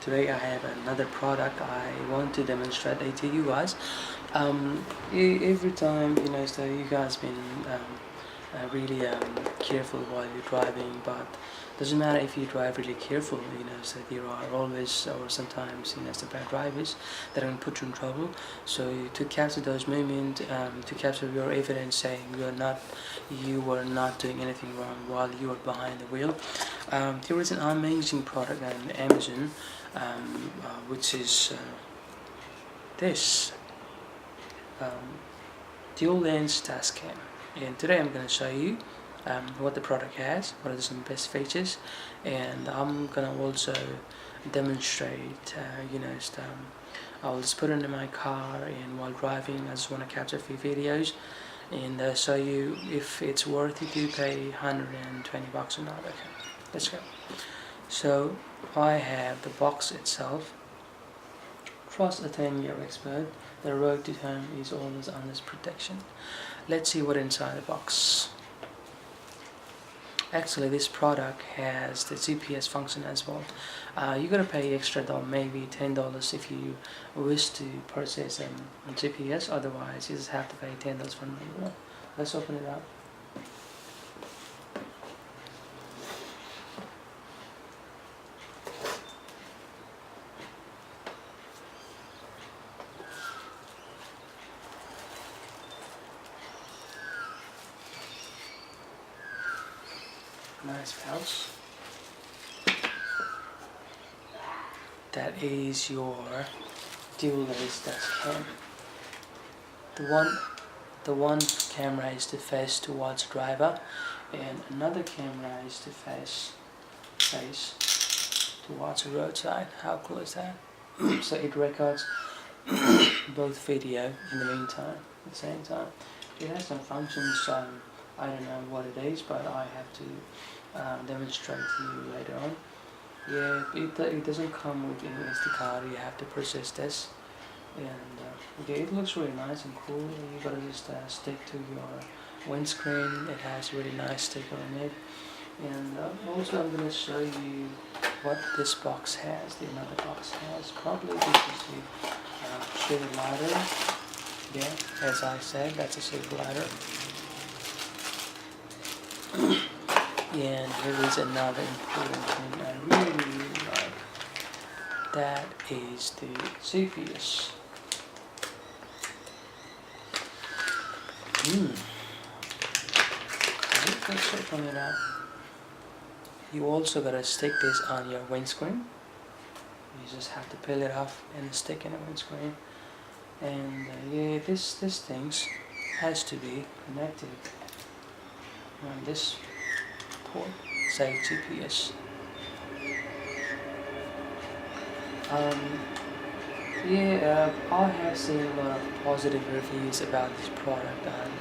Today I have another product I want to demonstrate it to you guys. Every time, so you guys been really careful while you're driving, but doesn't matter if you drive really careful, so there are always or sometimes, the bad drivers that are going to put you in trouble. So to capture those moments, to capture your evidence saying you were not doing anything wrong while you were behind the wheel, there is an amazing product on Amazon, which is this dual lens Dashcam. And today I'm going to show you what the product has, what are some best features, and I'm going to also demonstrate, I'll just put it in my car, and while driving I just want to capture a few videos and show you if it's worth it to pay $120 or not. Okay, let's go. So I have the box itself. Trust a 10-year expert. The road to home is always under protection. Let's see what inside the box. Actually, this product has the GPS function as well. You're gonna pay extra though, maybe $10 if you wish to purchase a GPS. Otherwise, you just have to pay $10 for it. Let's open it up. Nice pouch. That is your dual lens Dashcam. The one camera is to face towards driver, and another camera is to face towards the roadside. How cool is that? So it records both video in the meantime at the same time. It has some functions. I don't know what it is, but I have to demonstrate to you later on. Yeah, it doesn't come with any SD card. You have to purchase this, and okay, it looks really nice and cool. You gotta just stick to your windscreen. It has a really nice sticker on it, and also I'm gonna show you what this box has. The another box has probably this is the shaded lighter. Yeah, as I said, that's a shaded lighter. And here is another important thing I really like. That is the GPS. Let's open it up. You also gotta stick this on your windscreen. You just have to peel it off and stick in the windscreen. And yeah, this thing has to be connected on this port, say GPS. I have seen a lot of positive reviews about this product on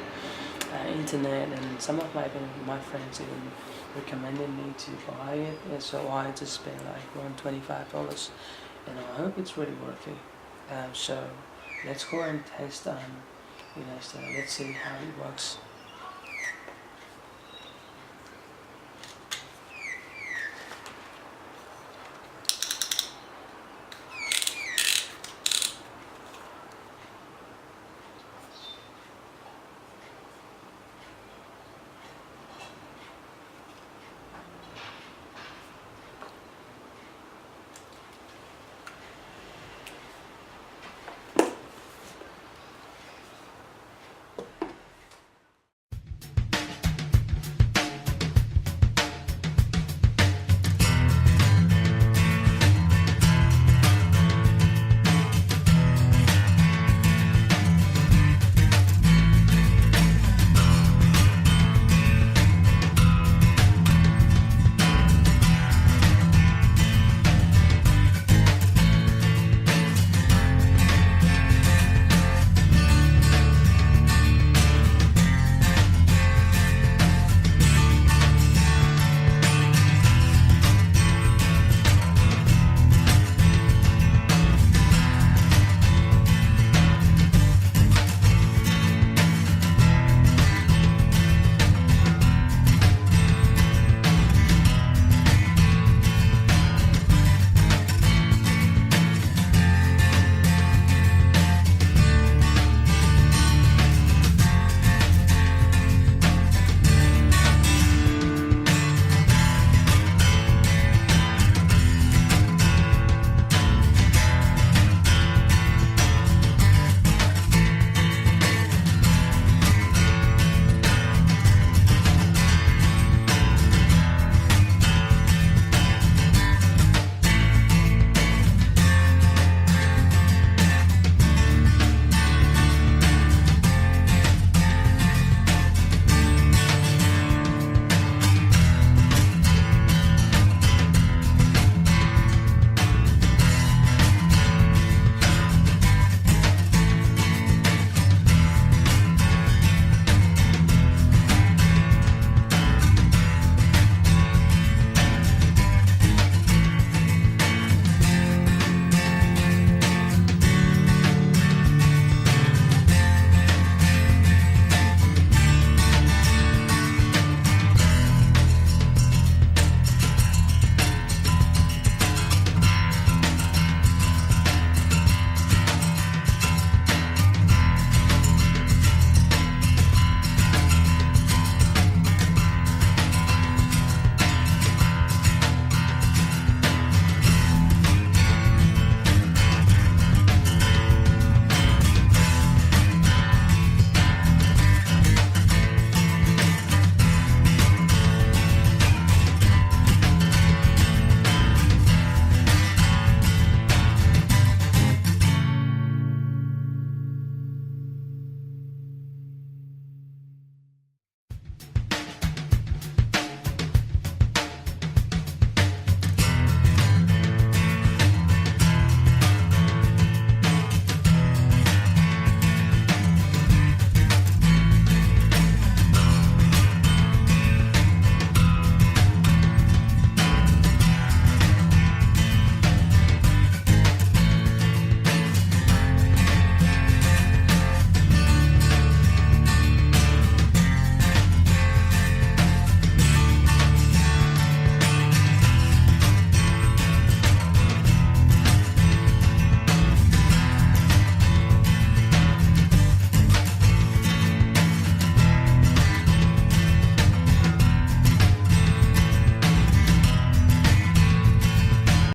internet, and some of my friends even recommended me to buy it, and so I just spent like around $25, and I hope it's really worth it. So let's go and test so let's see how it works.